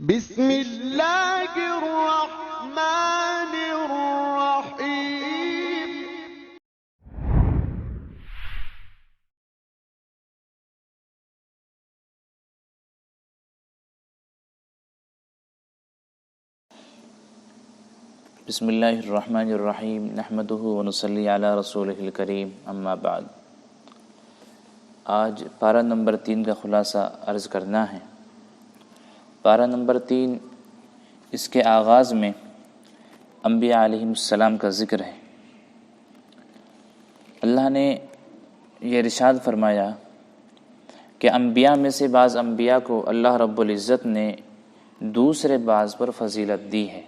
بسم اللہ الرحمن الرحیم۔ بسم اللہ الرحمن الرحیم نحمدہ ونصلی علی رسولہ الکریم، اما بعد۔ آج پارہ نمبر 3 کا خلاصہ عرض کرنا ہے۔ پارہ نمبر 3 اس کے آغاز میں انبیاء علیہم السلام کا ذکر ہے۔ اللہ نے یہ ارشاد فرمایا کہ انبیاء میں سے بعض انبیاء کو اللہ رب العزت نے دوسرے بعض پر فضیلت دی ہے۔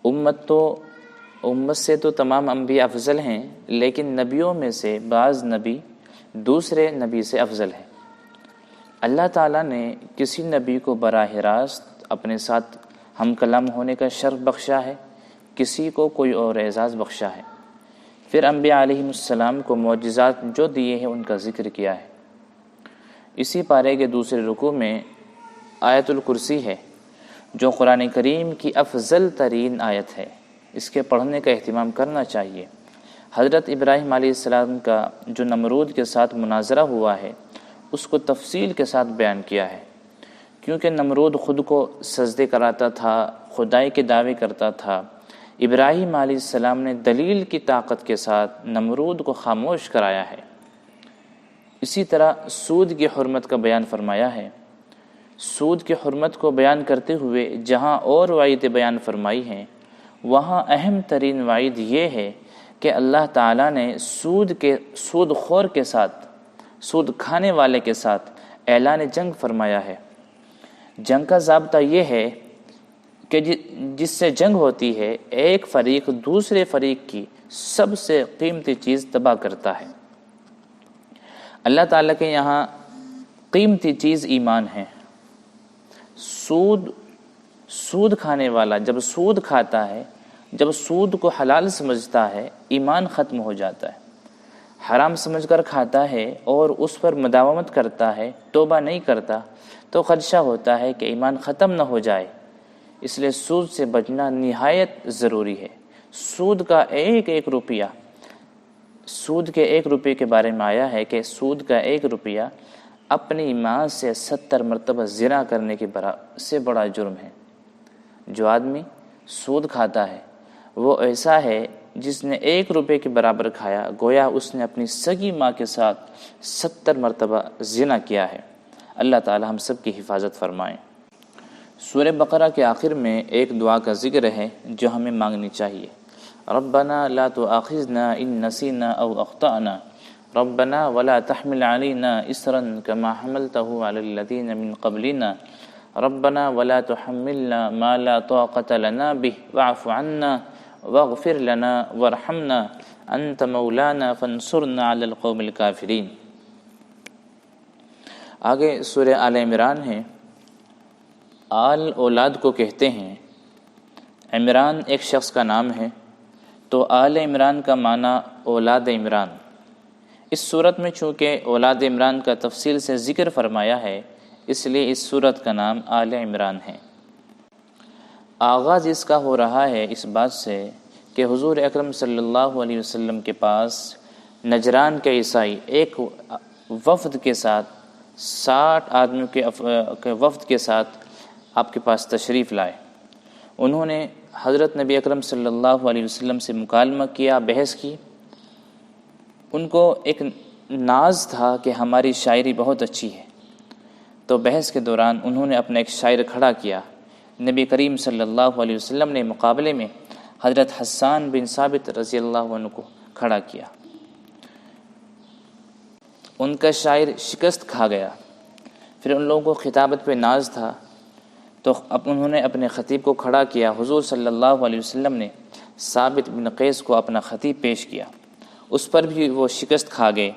امت سے تو تمام انبیاء افضل ہیں، لیکن نبیوں میں سے بعض نبی دوسرے نبی سے افضل ہیں۔ اللہ تعالیٰ نے کسی نبی کو براہ راست اپنے ساتھ ہم کلام ہونے کا شرف بخشا ہے، کسی کو کوئی اور اعزاز بخشا ہے۔ پھر انبیاء علیہم السلام کو معجزات جو دیے ہیں ان کا ذکر کیا ہے۔ اسی پارے کے دوسرے رکوع میں آیت الکرسی ہے، جو قرآن کریم کی افضل ترین آیت ہے۔ اس کے پڑھنے کا اہتمام کرنا چاہیے۔ حضرت ابراہیم علیہ السلام کا جو نمرود کے ساتھ مناظرہ ہوا ہے، اس کو تفصیل کے ساتھ بیان کیا ہے، کیونکہ نمرود خود کو سجدے کراتا تھا، خدائی کے دعوے کرتا تھا۔ ابراہیم علیہ السلام نے دلیل کی طاقت کے ساتھ نمرود کو خاموش کرایا ہے۔ اسی طرح سود کی حرمت کا بیان فرمایا ہے۔ سود کی حرمت کو بیان کرتے ہوئے جہاں اور وعید بیان فرمائی ہیں، وہاں اہم ترین وعید یہ ہے کہ اللہ تعالیٰ نے سود خور کے ساتھ، سود کھانے والے کے ساتھ اعلان جنگ فرمایا ہے۔ جنگ کا ضابطہ یہ ہے کہ جس سے جنگ ہوتی ہے، ایک فریق دوسرے فریق کی سب سے قیمتی چیز تباہ کرتا ہے۔ اللہ تعالیٰ کے یہاں قیمتی چیز ایمان ہے۔ سود کھانے والا جب سود کھاتا ہے، جب سود کو حلال سمجھتا ہے، ایمان ختم ہو جاتا ہے۔ حرام سمجھ کر کھاتا ہے اور اس پر مداومت کرتا ہے، توبہ نہیں کرتا، تو خدشہ ہوتا ہے کہ ایمان ختم نہ ہو جائے۔ اس لیے سود سے بچنا نہایت ضروری ہے۔ سود کا ایک روپیہ، سود کے 1 روپے کے بارے میں آیا ہے کہ سود کا 1 روپیہ اپنی ماں سے 70 مرتبہ زنا کرنے کے سے بڑا جرم ہے۔ جو آدمی سود کھاتا ہے وہ ایسا ہے جس نے 1 روپے کے برابر کھایا، گویا اس نے اپنی سگی ماں کے ساتھ 70 مرتبہ زنا کیا ہے۔ اللہ تعالی ہم سب کی حفاظت فرمائیں۔ سورہ بقرہ کے آخر میں ایک دعا کا ذکر ہے جو ہمیں مانگنی چاہیے۔ ربنا لا تؤاخذنا ان نسینا او اخطأنا ربنا ولا تحمل علينا اسرا كما حملته على الذين من قبلنا ربنا ولا تحملنا ما لا طاقة لنا به واعف عنا واغفر لنا وارحمنا انت مولانا فانصرنا على القوم الكافرين۔ آگے سورہ آل عمران ہے۔ آل اولاد کو کہتے ہیں۔ عمران ایک شخص کا نام ہے، تو آل عمران کا معنی اولاد عمران۔ اس صورت میں چونکہ اولاد عمران کا تفصیل سے ذکر فرمایا ہے، اس لیے اس صورت کا نام آل عمران ہے۔ آغاز اس کا ہو رہا ہے اس بات سے کہ حضور اکرم صلی اللہ علیہ وسلم کے پاس نجران کے عیسائی ایک وفد کے ساتھ 60 آدمیوں کے وفد کے ساتھ آپ کے پاس تشریف لائے۔ انہوں نے حضرت نبی اکرم صلی اللہ علیہ وسلم سے مکالمہ کیا، بحث کی۔ ان کو ایک ناز تھا کہ ہماری شاعری بہت اچھی ہے، تو بحث کے دوران انہوں نے اپنا ایک شاعر کھڑا کیا۔ نبی کریم صلی اللہ علیہ وسلم نے مقابلے میں حضرت حسان بن ثابت رضی اللہ عنہ کو کھڑا کیا۔ ان کا شاعر شکست کھا گیا۔ پھر ان لوگوں کو خطابت پہ ناز تھا، تو اب انہوں نے اپنے خطیب کو کھڑا کیا۔ حضور صلی اللہ علیہ وسلم نے ثابت بن قیس کو اپنا خطیب پیش کیا، اس پر بھی وہ شکست کھا گئے۔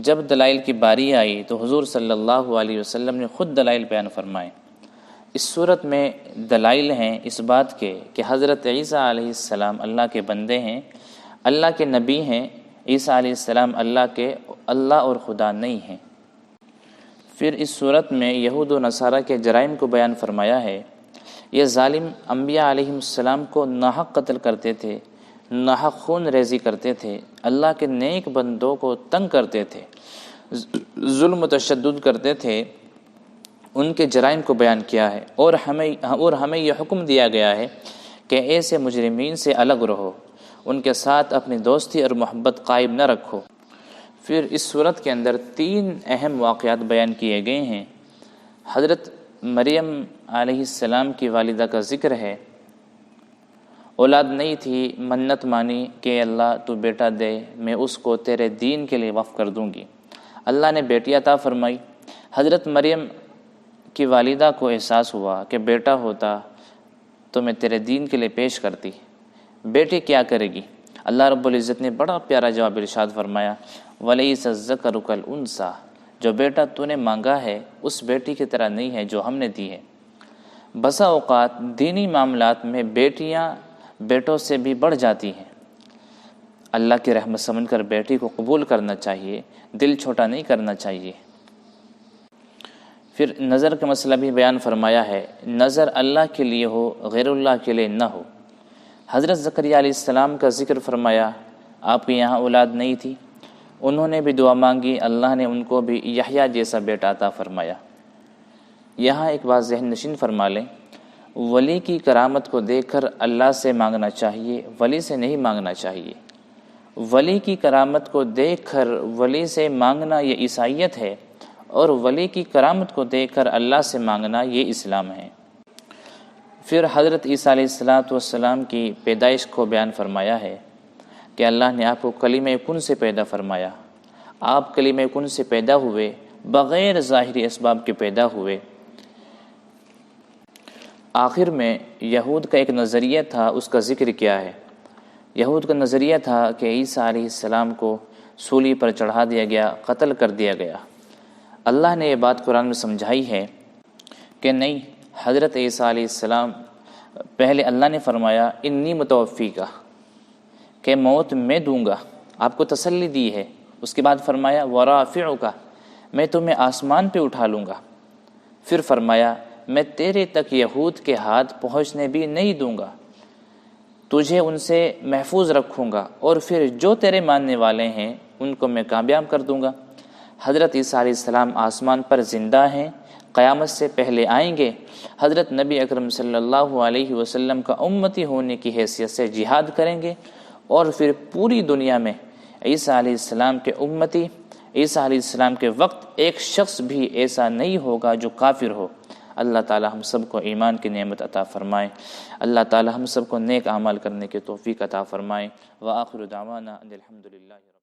جب دلائل کی باری آئی تو حضور صلی اللہ علیہ وسلم نے خود دلائل بیان فرمائے۔ اس صورت میں دلائل ہیں اس بات کے کہ حضرت عیسیٰ علیہ السلام اللہ کے بندے ہیں، اللہ کے نبی ہیں۔ عیسیٰ علیہ السلام اللہ اور خدا نہیں ہیں۔ پھر اس صورت میں یہود و نصارہ کے جرائم کو بیان فرمایا ہے۔ یہ ظالم انبیاء علیہم السلام کو ناحق قتل کرتے تھے، ناحق خون ریزی کرتے تھے، اللہ کے نیک بندوں کو تنگ کرتے تھے، ظلم و تشدد کرتے تھے، ان کے جرائم کو بیان کیا ہے، اور ہمیں یہ حکم دیا گیا ہے کہ ایسے مجرمین سے الگ رہو، ان کے ساتھ اپنی دوستی اور محبت قائم نہ رکھو۔ پھر اس صورت کے اندر 3 اہم واقعات بیان کیے گئے ہیں۔ حضرت مریم علیہ السلام کی والدہ کا ذکر ہے، اولاد نہیں تھی، منت مانی کہ اللہ تو بیٹا دے، میں اس کو تیرے دین کے لیے وقف کر دوں گی۔ اللہ نے بیٹی عطا فرمائی۔ حضرت مریم کی والدہ کو احساس ہوا کہ بیٹا ہوتا تو میں تیرے دین کے لیے پیش کرتی، بیٹی کیا کرے گی؟ اللہ رب العزت نے بڑا پیارا جواب ارشاد فرمایا، وَلَيْسَ الذَّكَرُ كَالْأُنثَىٰ، جو بیٹا تو نے مانگا ہے اس بیٹی کی طرح نہیں ہے جو ہم نے دی ہے۔ بسا اوقات دینی معاملات میں بیٹیاں بیٹوں سے بھی بڑھ جاتی ہیں۔ اللہ کی رحمت سمجھ کر بیٹی کو قبول کرنا چاہیے، دل چھوٹا نہیں کرنا چاہیے۔ پھر نظر کا مسئلہ بھی بیان فرمایا ہے، نظر اللہ کے لیے ہو، غیر اللہ کے لیے نہ ہو۔ حضرت زکریا علیہ السلام کا ذکر فرمایا، آپ کے یہاں اولاد نہیں تھی، انہوں نے بھی دعا مانگی، اللہ نے ان کو بھی یحییٰ جیسا بیٹا عطا فرمایا۔ یہاں ایک بات ذہن نشین فرما لیں، ولی کی کرامت کو دیکھ کر اللہ سے مانگنا چاہیے، ولی سے نہیں مانگنا چاہیے۔ ولی کی کرامت کو دیکھ کر ولی سے مانگنا یہ عیسائیت ہے، اور ولی کی کرامت کو دیکھ کر اللہ سے مانگنا یہ اسلام ہے۔ پھر حضرت عیسیٰ علیہ السلام کی پیدائش کو بیان فرمایا ہے کہ اللہ نے آپ کو کلمہ کن سے پیدا فرمایا، آپ کلمہ کن سے پیدا ہوئے، بغیر ظاہری اسباب کے پیدا ہوئے۔ آخر میں یہود کا ایک نظریہ تھا، اس کا ذکر کیا ہے۔ یہود کا نظریہ تھا کہ عیسیٰ علیہ السلام کو سولی پر چڑھا دیا گیا، قتل کر دیا گیا۔ اللہ نے یہ بات قرآن میں سمجھائی ہے کہ نہیں، حضرت عیسیٰ علیہ السلام پہلے اللہ نے فرمایا انی متوفیکا، کہ موت میں دوں گا، آپ کو تسلی دی ہے۔ اس کے بعد فرمایا ورافعک، میں تمہیں آسمان پہ اٹھا لوں گا۔ پھر فرمایا میں تیرے تک یہود کے ہاتھ پہنچنے بھی نہیں دوں گا، تجھے ان سے محفوظ رکھوں گا، اور پھر جو تیرے ماننے والے ہیں ان کو میں کامیاب کر دوں گا۔ حضرت عیسیٰ علیہ السلام آسمان پر زندہ ہیں، قیامت سے پہلے آئیں گے۔ حضرت نبی اکرم صلی اللہ علیہ وسلم کا امتی ہونے کی حیثیت سے جہاد کریں گے، اور پھر پوری دنیا میں عیسیٰ علیہ السلام کے امتی، عیسیٰ علیہ السلام کے وقت ایک شخص بھی ایسا نہیں ہوگا جو کافر ہو۔ اللہ تعالی ہم سب کو ایمان کی نعمت عطا فرمائے، اللہ تعالی ہم سب کو نیک اعمال کرنے کی توفیق عطا فرمائے۔ وآخر دعوانا ان الحمد للہ۔